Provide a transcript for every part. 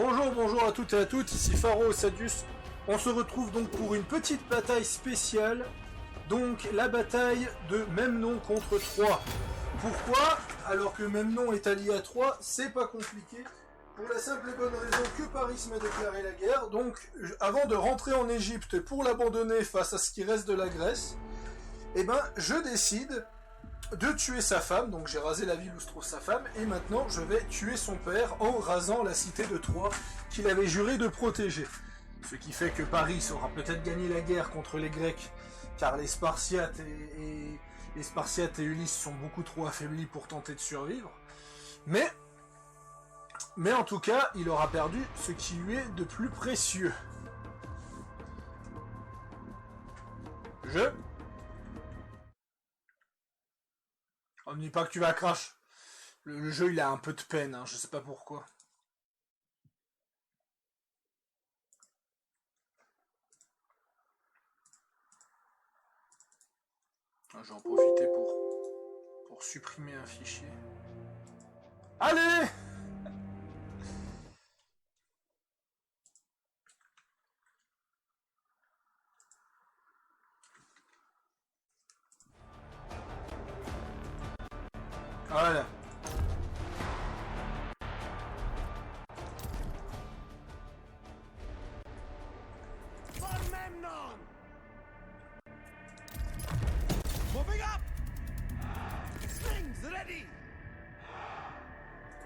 Bonjour à toutes et à toutes, ici Pharo Sadius. On se retrouve donc pour une petite bataille spéciale, donc la bataille de Memnon contre Troie. Pourquoi? Alors que Memnon est allié à Troie, c'est pas compliqué, pour la simple et bonne raison que Paris m'a déclaré la guerre. Donc avant de rentrer en Égypte pour l'abandonner face à ce qui reste de la Grèce, eh ben je décide de tuer sa femme, donc j'ai rasé la ville où se trouve sa femme, et maintenant je vais tuer son père en rasant la cité de Troie qu'il avait juré de protéger. Ce qui fait que Paris aura peut-être gagné la guerre contre les Grecs, car les Spartiates et Ulysse sont beaucoup trop affaiblis pour tenter de survivre. Mais en tout cas, il aura perdu ce qui lui est de plus précieux. On ne dit pas que tu vas crash. Le jeu, il a un peu de peine, hein, je sais pas pourquoi. Je vais en profiter pour supprimer un fichier. Allez! Voilà. Moving up! Slings ready!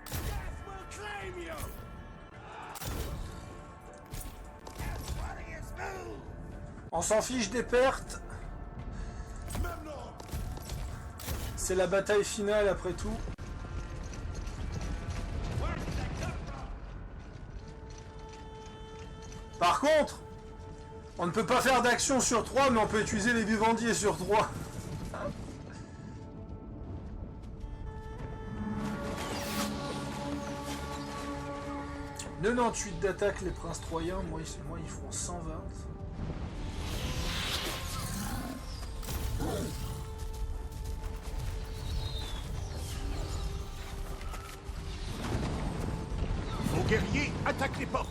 Death will claim you! On s'en fiche des pertes. C'est la bataille finale après tout. Par contre, on ne peut pas faire d'action sur 3, mais on peut utiliser les vivandiers sur 3. 98 d'attaque les princes troyens, moi ils font 120. Vos guerriers attaquent les portes.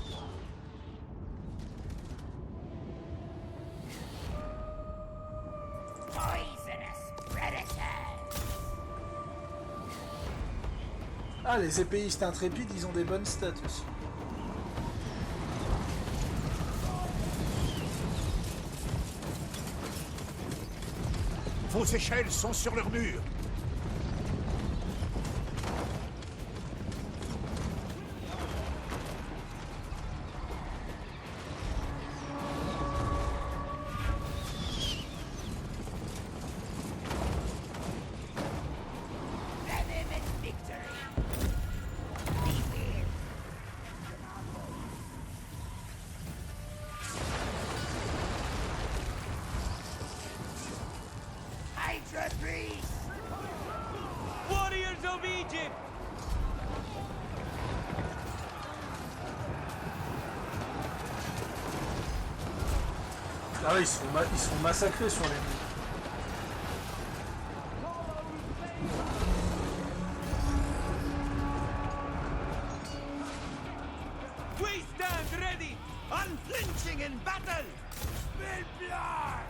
Ah, les épéistes intrépides, ils ont des bonnes stats aussi. Vos échelles sont sur leur mur. Warriors of Egypt! Ah oui, ils se font massacrer sur les murs. We stand ready! Unflinching in battle! Spill blood!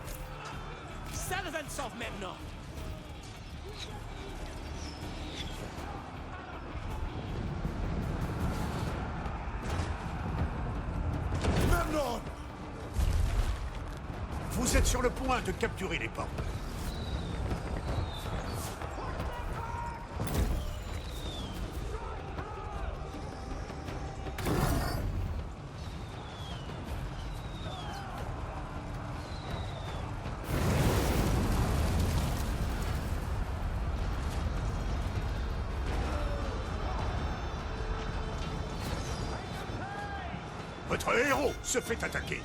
Servants of Memnon! Memnon! Vous êtes sur le point de capturer les portes. Votre héros se fait attaquer.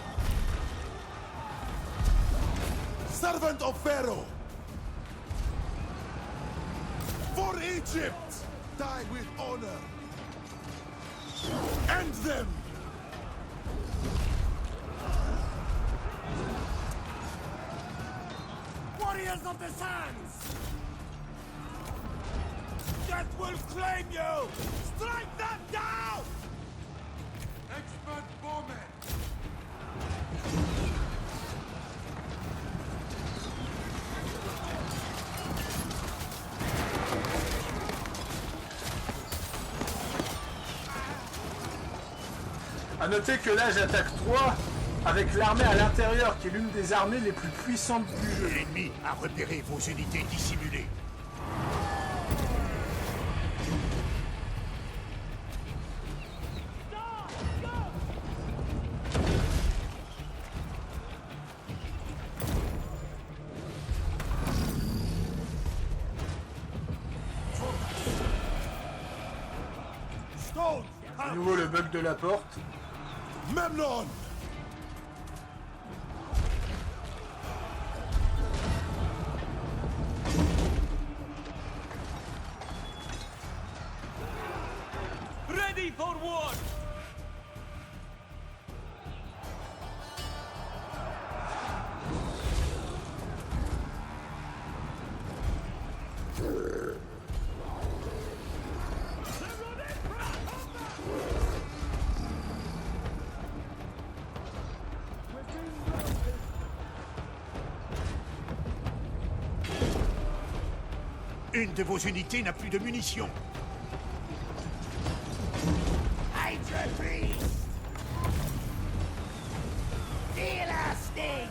Servant of Pharaoh! For Egypt! Die with honor! End them! Warriors of the Sands! Death will claim you! Strike them down! A noter que là j'attaque 3 avec l'armée à l'intérieur qui est l'une des armées les plus puissantes du jeu. L'ennemi a repéré vos unités dissimulées. Stone! De nouveau le bug de la porte. Memnon! Ready for war! Une de vos unités n'a plus de munitions. Hydra Priest! Feel our sting!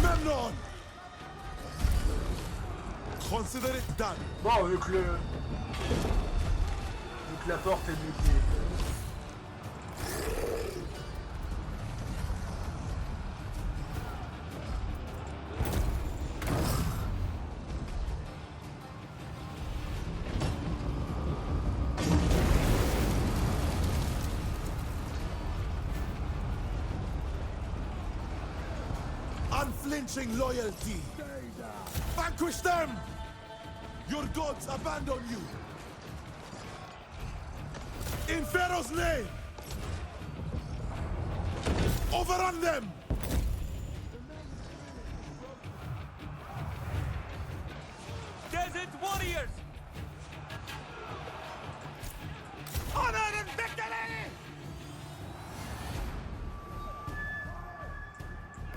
Memnon! Consider it done. Bon, vu que la porte est bloquée. Unflinching loyalty. Vanquish them! Your gods abandon you. In Pharaoh's name! Overrun them! Desert warriors! Honor and victory!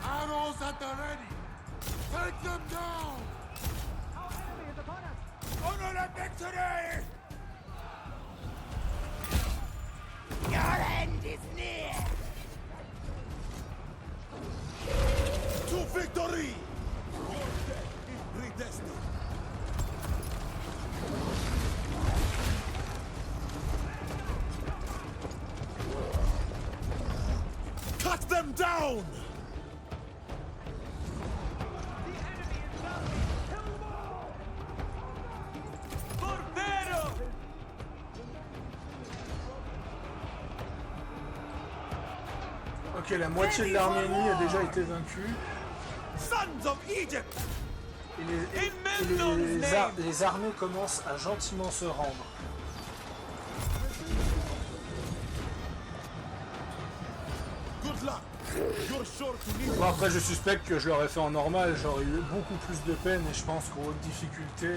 Arrows at the ready! Take them down! Honor and victory! Your end is near! To victory! Your death is predestined! Cut them down! For Pharaoh! Ok, la moitié de l'armée ennemie a déjà été vaincue. Sons of Egypt! Les armées commencent à gentiment se rendre. Good luck! You're sure to need Bon, après je suspecte que je l'aurais fait en normal, j'aurais eu beaucoup plus de peine et je pense qu'en haute difficulté,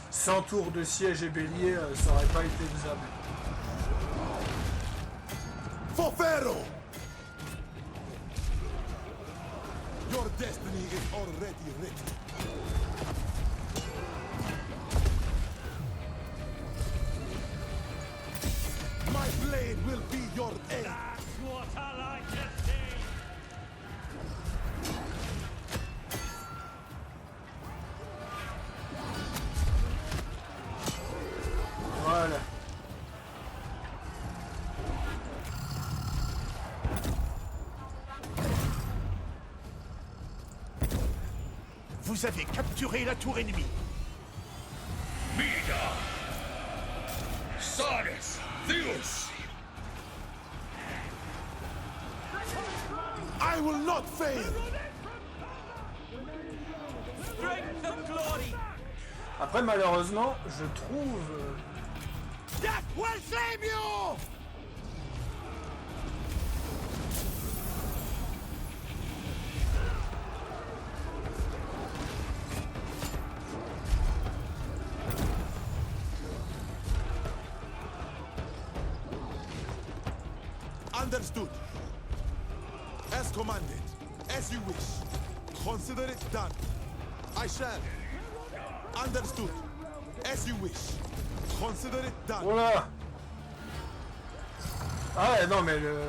sans tour de siège et bélier, ça aurait pas été faisable. for Pharaoh! Your destiny is already written. My blade will be your aid. That's what I like to see! Voilà. Vous avez capturé la tour ennemie. Mida! Sardis! Zeus! I will not fail! Strength and glory! Après malheureusement, je trouve... Death will save you! Understood. As commanded. As you wish. Consider it done. I shall. Understood. As you wish. Consider it done. Voilà. Ah ouais, non mais le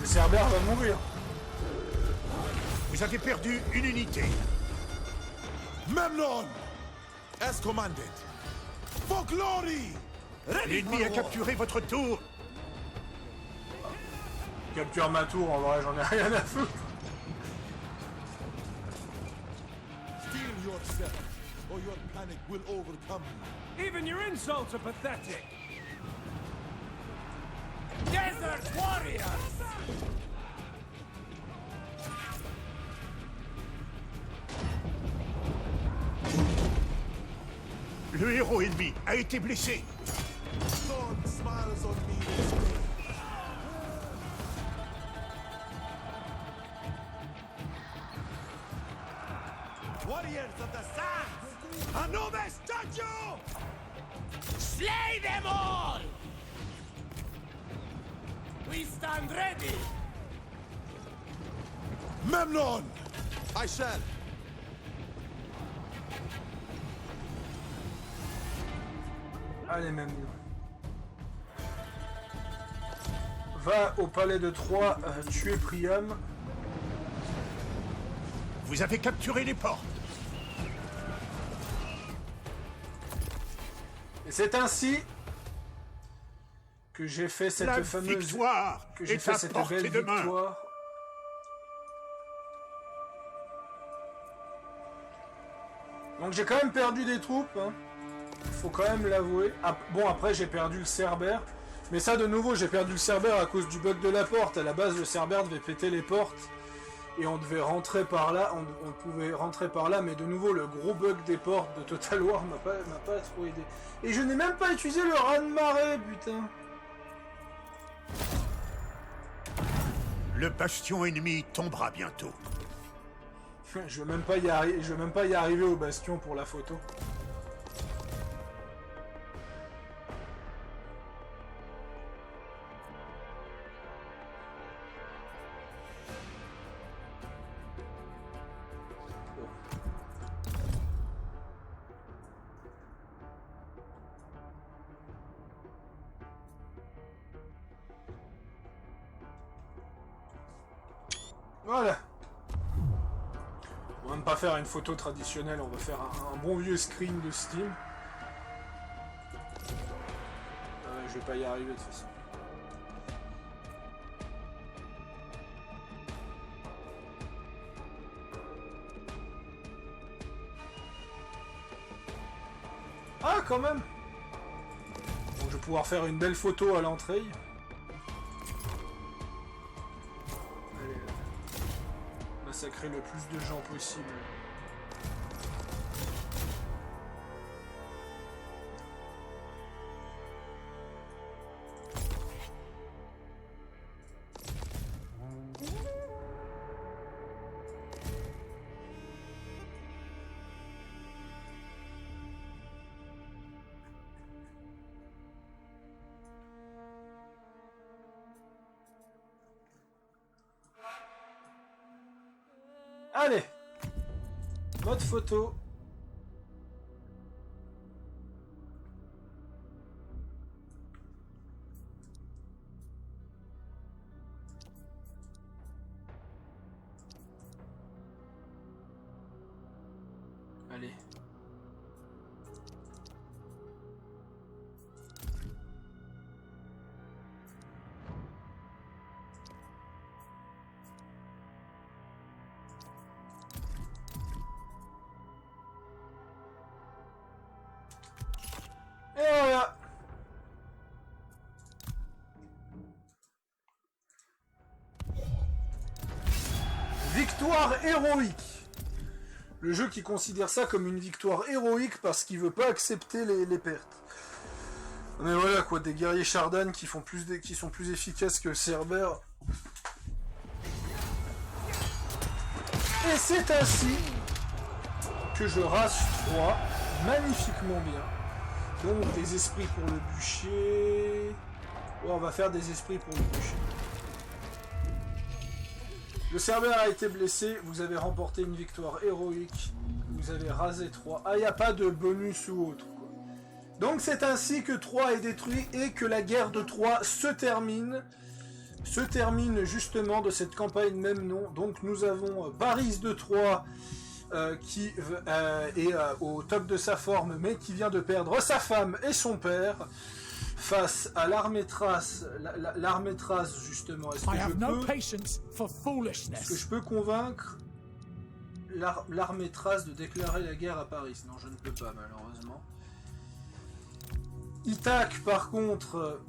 Cerbère va mourir. Vous avez perdu une unité. Memnon! As commanded. For glory! L'ennemi a capturé votre tour. Capture ma tour, en vrai, j'en ai rien à foutre. Steel yourself, or your panic will overcome you. Even your insults are pathetic. Desert warriors! Le héros ennemi a été blessé. Dawn smiles on me this day. Warriors of the sands! A noble statue! Slay them all! We stand ready! Memnon! I shall. Allez, même. Va au palais de Troie tuer Priam. Vous avez capturé les portes. Et c'est ainsi que j'ai fait cette La fameuse victoire que j'ai est fait à cette portée belle de main. victoire. Donc j'ai quand même perdu des troupes, hein. Faut quand même l'avouer. Ah, bon, après j'ai perdu le Cerbère, mais ça de nouveau j'ai perdu le Cerbère à cause du bug de la porte. À la base le Cerbère devait péter les portes et on devait rentrer par là, on pouvait rentrer par là, mais de nouveau le gros bug des portes de Total War m'a pas trop aidé. Et je n'ai même pas utilisé le raz-de-marée, putain. Le bastion ennemi tombera bientôt. Je veux même pas y arriver au bastion pour la photo. Voilà. On va même pas faire une photo traditionnelle, on va faire un bon vieux screen de Steam. Je vais pas y arriver de toute façon. Ah, quand même. Bon, je vais pouvoir faire une belle photo à l'entrée. Massacrer le plus de gens possible. Allez, mode photo. Allez. Et voilà. Victoire héroïque. Le jeu qui considère ça comme une victoire héroïque parce qu'il veut pas accepter les pertes. Mais voilà quoi, des guerriers Shardan qui sont plus efficaces que Cerbère. Et c'est ainsi que je rase 3 magnifiquement bien. Donc des esprits pour le bûcher. Ouais, on va faire des esprits pour le bûcher. Le serveur a été blessé, vous avez remporté une victoire héroïque, vous avez rasé Troie. Ah, il n'y a pas de bonus ou autre, quoi. Donc c'est ainsi que Troie est détruit et que la guerre de Troie se termine justement de cette campagne même nom. Donc nous avons Paris de Troie qui est au top de sa forme, mais qui vient de perdre sa femme et son père face à l'armée Thrace, l'armée Thrace justement. Est-ce que je peux convaincre l'armée Thrace de déclarer la guerre à Paris? Non, je ne peux pas malheureusement. Ithaque par contre,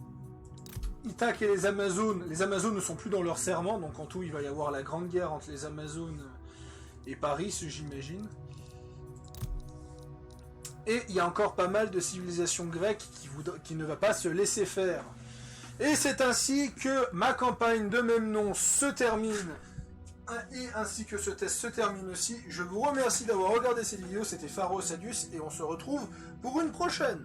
Ithaque et les Amazones ne sont plus dans leur serment, donc en tout il va y avoir la grande guerre entre les Amazones et Paris, j'imagine. Et il y a encore pas mal de civilisations grecques qui ne va pas se laisser faire. Et c'est ainsi que ma campagne de même nom se termine. Et ainsi que ce test se termine aussi. Je vous remercie d'avoir regardé cette vidéo. C'était Pharo Sadius et on se retrouve pour une prochaine.